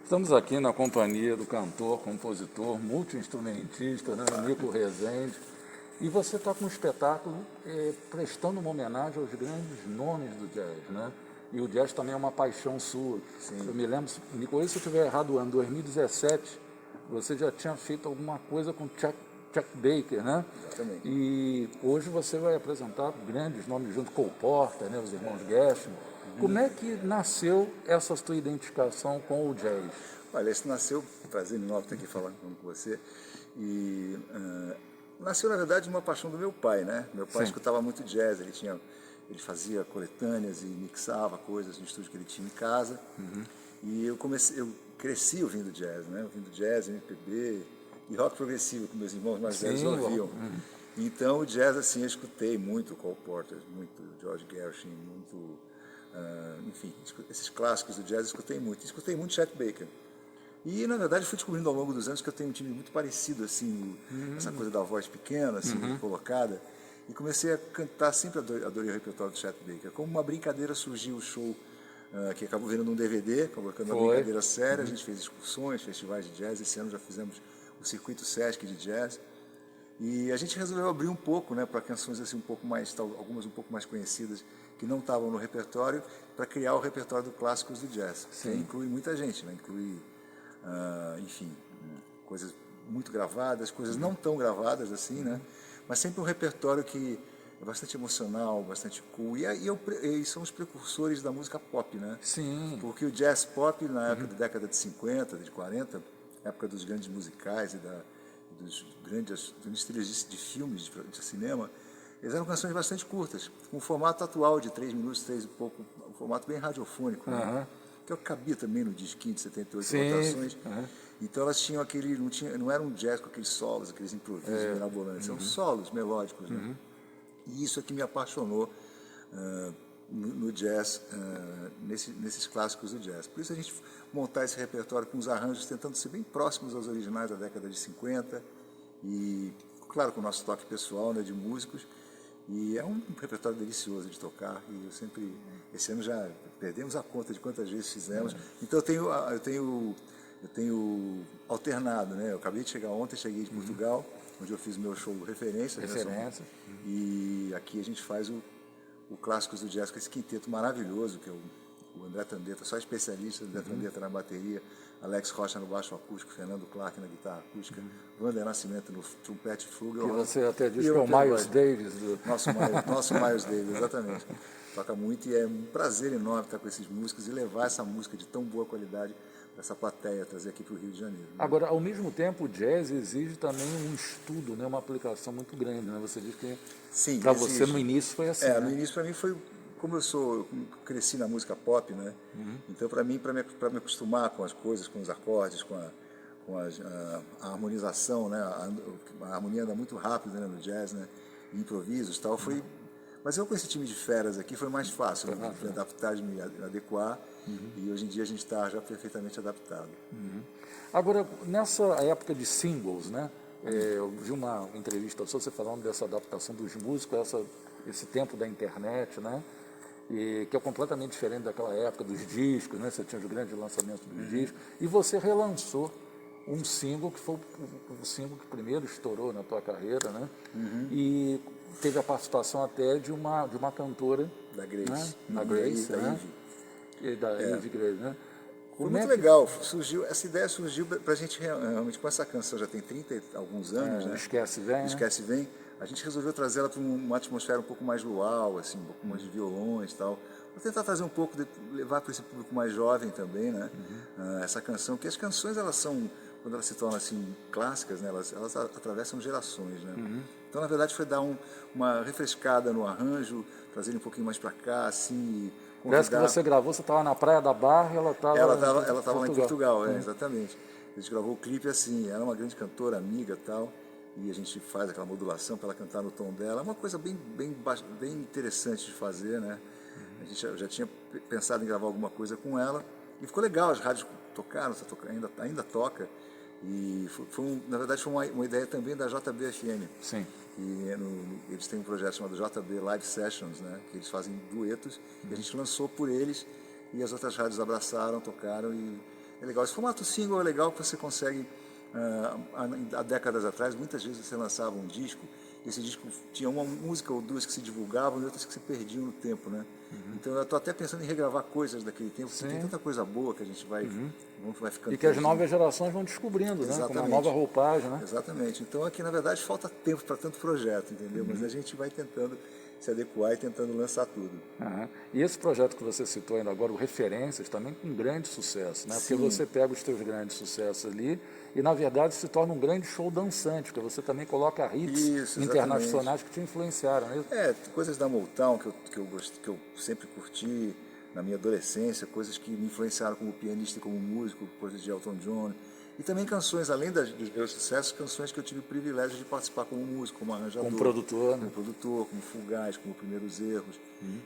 Estamos aqui na companhia do cantor, compositor, multi-instrumentista, né, Nico Rezende. E você está com um espetáculo prestando uma homenagem aos grandes nomes do jazz, né? E o jazz também é uma paixão sua. Sim. Eu me lembro, me corrija se eu estiver errado, o ano 2017, você já tinha feito alguma coisa com Chuck Baker, né? Exatamente. E hoje você vai apresentar grandes nomes junto com o Cole Porter, né, os irmãos Gershwin. Como é que nasceu essa sua identificação com o jazz? Olha, isso nasceu, prazer enorme estar aqui falando com você, e nasceu, na verdade, uma paixão do meu pai, né? Meu pai Sim. escutava muito jazz, ele fazia coletâneas e mixava coisas no estúdio que ele tinha em casa, e eu cresci ouvindo jazz, né? Ouvindo jazz, MPB e rock progressivo, que meus irmãos mais velhos Sim, ouviam. Então, o jazz, assim, eu escutei muito Cole Porter, muito George Gershwin, muito... enfim, esses clássicos do jazz eu escutei muito. Escutei muito Chet Baker. E, na verdade, fui descobrindo ao longo dos anos que eu tenho um time muito parecido, assim, essa coisa da voz pequena, assim, colocada. E comecei a cantar, sempre adorei o repertório do Chet Baker. Como uma brincadeira surgiu o show, que acabou virando um DVD, colocando uma brincadeira séria. A gente fez excursões, festivais de jazz. Esse ano já fizemos o circuito Sesc de jazz. E a gente resolveu abrir um pouco, né, para canções assim um pouco mais, algumas um pouco mais conhecidas que não estavam no repertório, para criar o repertório do clássicos do jazz. Que inclui muita gente, né? Inclui, enfim, coisas muito gravadas, coisas não tão gravadas assim, né? Mas sempre um repertório que é bastante emocional, bastante cool. E são os precursores da música pop, né? Sim. Porque o jazz pop, na época da década de 50, de 40, época dos grandes musicais e dos grandes trilhas de filmes, de cinema, eles eram canções bastante curtas, com um formato atual de 3 minutos, 3 e pouco, um formato bem radiofônico, né? Que cabia também no disquinho de 78 rotações. Então elas tinham aquele, não era um jazz com aqueles solos, aqueles improvisos mirabolantes, eram solos melódicos, né? E isso é que me apaixonou no jazz, nesses clássicos do jazz. Por isso a gente montar esse repertório com os arranjos, tentando ser bem próximos aos originais da década de 50, e, claro, com o nosso toque pessoal, né, de músicos. E é um repertório delicioso de tocar, e eu sempre, esse ano já perdemos a conta de quantas vezes fizemos. Então eu tenho alternado, né? Eu acabei de chegar ontem, cheguei de Portugal, onde eu fiz meu show Referência. E aqui a gente faz o Clássicos do Jazz com esse quinteto maravilhoso, que é o André Tandeta, só especialista, André Tandeta na bateria, Alex Rocha no baixo acústico, Fernando Clark na guitarra acústica, Wander Nascimento no trompete fuga. Que você até diz que é o Miles Davis. Nosso Miles Davis, exatamente. Toca muito, e é um prazer enorme estar com esses músicos e levar essa música de tão boa qualidade para essa plateia, trazer aqui para o Rio de Janeiro. Né? Agora, ao mesmo tempo, o jazz exige também um estudo, né, uma aplicação muito grande, né? Você diz que para você no início foi assim, né? No início para mim foi, como eu cresci na música pop, né? Então para mim, para me acostumar com as coisas, com os acordes, com a harmonização, né? A harmonia anda muito rápido, né, no jazz, né? E improvisos e tal, foi... Mas eu com esse time de feras aqui foi mais fácil, me adaptar, de me adequar, e hoje em dia a gente está já perfeitamente adaptado. Agora, nessa época de singles, né? Eu vi uma entrevista sua, você falando dessa adaptação dos músicos, esse tempo da internet, né? E que é completamente diferente daquela época dos discos, né? Você tinha os grandes lançamentos dos discos, e você relançou um single que foi o single que primeiro estourou na tua carreira, né? E teve a participação até de uma cantora Da Grace. Né? Da Grace, da né? Ivy. Da Ivy Grace, né? Foi muito legal. Essa ideia surgiu para a gente realmente, com essa canção, já tem 30 e alguns anos, né? Esquece Vem, Esquece Vem. A gente resolveu trazer ela para uma atmosfera um pouco mais luau, assim, um pouco mais de violões e tal. Vou tentar trazer um pouco, levar para esse público mais jovem também, né? Essa canção, que as canções, elas são, quando elas se tornam assim clássicas, né? Elas atravessam gerações, né? Então, na verdade, foi dar uma refrescada no arranjo, trazer ele um pouquinho mais para cá, assim. Parece que você gravou, você estava na Praia da Barra e ela estava lá em Portugal, exatamente. A gente gravou o clipe assim, ela é uma grande cantora, amiga e tal, e a gente faz aquela modulação para ela cantar no tom dela. É uma coisa bem interessante de fazer, né? A gente já tinha pensado em gravar alguma coisa com ela, e ficou legal, as rádios tocaram, ainda toca, e na verdade foi uma ideia também da JBFM. Sim. E eles têm um projeto chamado JB Live Sessions, né? Que eles fazem duetos, e a gente lançou por eles, e as outras rádios abraçaram, tocaram, e é legal. Esse formato single é legal que você consegue, há décadas atrás, muitas vezes você lançava um disco, e esse disco tinha uma música ou duas que se divulgavam e outras que se perdiam no tempo, né? Então eu estou até pensando em regravar coisas daquele tempo, porque tem tanta coisa boa que a gente vai ficando... E que as novas gerações vão descobrindo, né? Com uma nova roupagem, né? Exatamente. Então aqui, na verdade, falta tempo para tanto projeto, entendeu? Mas a gente vai tentando se adequar e tentando lançar tudo. E esse projeto que você citou ainda agora, o Referências, também com grande sucesso, né? Porque você pega os seus grandes sucessos ali e, na verdade, se torna um grande show dançante, porque você também coloca hits internacionais que te influenciaram, né? Coisas da Motown que eu sempre curti na minha adolescência, coisas que me influenciaram como pianista e como músico, coisas de Elton John. E também canções, além dos meus sucessos, canções que eu tive o privilégio de participar como músico, como arranjador. Como produtor, né? Como produtor, como Fugaz, como Primeiros Erros.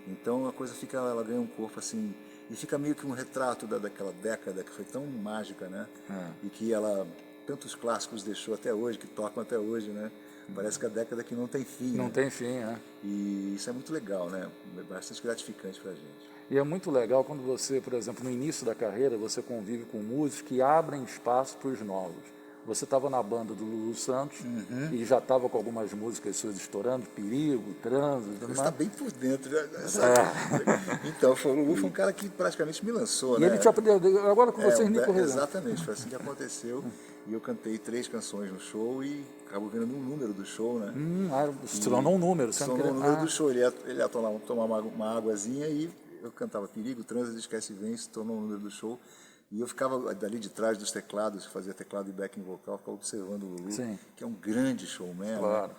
Então a coisa fica, ela ganha um corpo assim, e fica meio que um retrato daquela década que foi tão mágica, né? E que ela, tantos clássicos deixou até hoje, que tocam até hoje, né? Parece que a década que não tem fim. Não tem fim, E isso é muito legal, né? É bastante gratificante pra gente. E é muito legal quando você, por exemplo, no início da carreira, você convive com músicos que abrem espaço para os novos. Você estava na banda do Lulu Santos e já estava com algumas músicas suas estourando, Perigo, Trânsito... Você está bem por dentro. Então, o Lulu foi um cara que praticamente me lançou, e né? ele te aprendeu, agora com vocês, Nico Rezende. Exatamente, foi assim que aconteceu. E eu cantei 3 canções no show e acabou virando um número do show, né? Se tornou um número. Se tornou um número do show. Ele ia tomar uma águazinha e eu cantava Perigo, Trânsito, Esquece e Vem, se tornou um número do show. E eu ficava dali de trás dos teclados, fazia teclado e backing vocal, ficava observando o Lulu, que é um grande showman. Claro.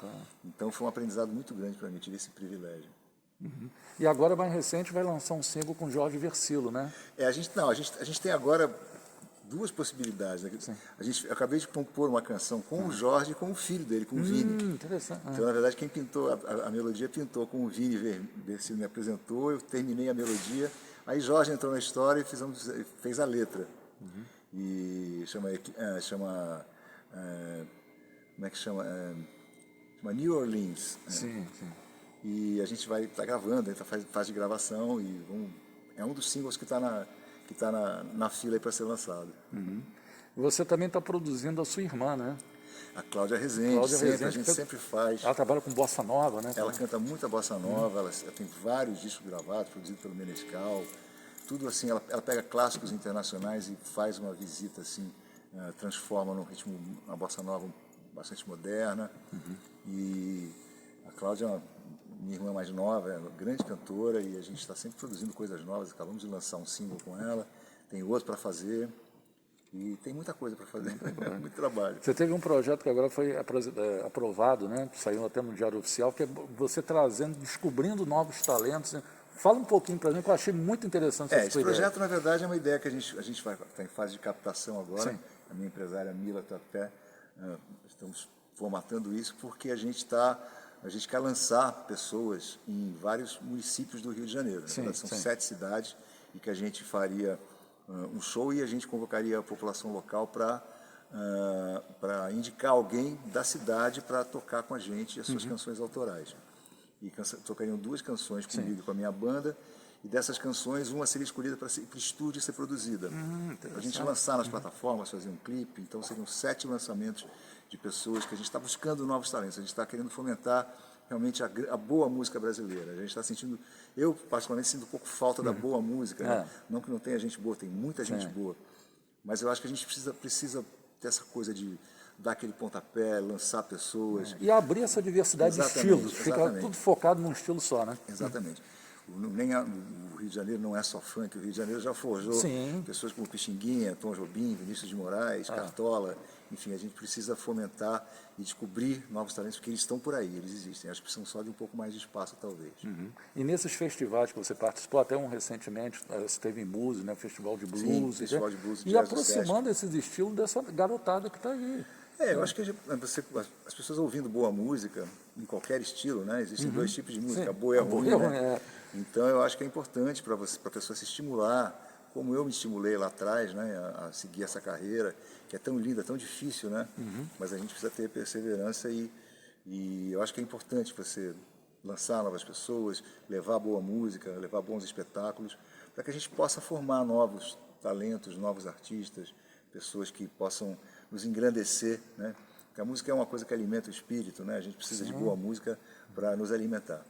Então foi um aprendizado muito grande para mim, tive esse privilégio. E agora, mais recente, vai lançar um single com Jorge Versilo, né? A gente tem agora 2 possibilidades. Né? Eu acabei de compor uma canção com o Jorge e com o filho dele, com o Vini. Interessante. Então, na verdade, quem pintou a melodia pintou com o Vini Versilo, me apresentou, eu terminei a melodia. Aí Jorge entrou na história e fez a letra. E chama como é que chama? Chama New Orleans. Sim. E a gente vai estar gravando, a gente faz de gravação e é um dos singles que está na fila para ser lançado. Você também está produzindo a sua irmã, né? A Cláudia Rezende, a gente sempre faz. Ela trabalha com bossa nova, né? Ela canta muita bossa nova, ela tem vários discos gravados, produzidos pelo Menescal. Tudo assim, ela pega clássicos internacionais e faz uma visita assim, transforma num ritmo, uma bossa nova bastante moderna. E a Cláudia, minha irmã mais nova, é uma grande cantora e a gente está sempre produzindo coisas novas. Acabamos de lançar um single com ela, tem outro para fazer. E tem muita coisa para fazer, muito trabalho. Você teve um projeto que agora foi aprovado, né? Saiu até no Diário Oficial, que é você descobrindo novos talentos. Fala um pouquinho para mim, que eu achei muito interessante essa esse projeto, na verdade, é uma ideia que a gente vai estar em fase de captação agora. A minha empresária Mila está até... estamos formatando isso porque a gente quer lançar pessoas em vários municípios do Rio de Janeiro. São 7 cidades e que a gente faria um show e a gente convocaria a população local para indicar alguém da cidade para tocar com a gente as suas canções autorais. E tocariam 2 canções comigo e com a minha banda, e dessas canções uma seria escolhida para o estúdio ser produzida. A gente lançar nas plataformas, fazer um clipe, então seriam 7 lançamentos de pessoas que a gente está buscando novos talentos, a gente está querendo fomentar realmente a boa música brasileira. A gente está sentindo, eu particularmente sinto um pouco falta da boa música, né? Não que não tenha gente boa, tem muita gente boa, mas eu acho que a gente precisa ter essa coisa de dar aquele pontapé, lançar pessoas. E abrir essa diversidade de estilos, fica tudo focado num estilo só, né? Exatamente. O Rio de Janeiro não é só funk, o Rio de Janeiro já forjou pessoas como Pixinguinha, Tom Jobim, Vinícius de Moraes, Cartola. Enfim, a gente precisa fomentar e descobrir novos talentos, porque eles estão por aí, eles existem. Acho que precisam só de um pouco mais de espaço, talvez. E nesses festivais que você participou, até um recentemente, você teve em Música, né? Festival de Blues. Sim, Festival de Blues. E aproximando esses estilos dessa garotada que está aí. Eu acho que as pessoas ouvindo boa música, em qualquer estilo, né? Existem 2 tipos de música, boa e ruim, né? Então eu acho que é importante para a pessoa se estimular, como eu me estimulei lá atrás, né, a seguir essa carreira, que é tão linda, tão difícil, né? Mas a gente precisa ter perseverança e eu acho que é importante você lançar novas pessoas, levar boa música, levar bons espetáculos, para que a gente possa formar novos talentos, novos artistas, pessoas que possam nos engrandecer, né? Porque a música é uma coisa que alimenta o espírito, né? A gente precisa de boa música para nos alimentar.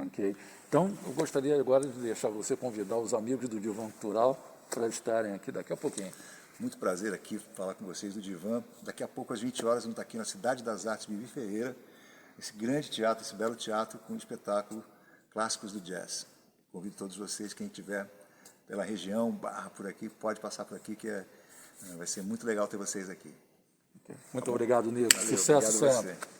Ok. Então, eu gostaria agora de deixar você convidar os amigos do Divã Cultural para estarem aqui daqui a pouquinho. Muito prazer aqui falar com vocês do Divã. Daqui a pouco, às 20 horas, vamos estar aqui na Cidade das Artes, Bibi Ferreira, esse grande teatro, esse belo teatro com um espetáculo Clássicos do Jazz. Convido todos vocês, quem estiver pela região, Barra, por aqui, pode passar por aqui, que vai ser muito legal ter vocês aqui. Muito obrigado, Nico. Valeu, Sucesso obrigado a sempre. você.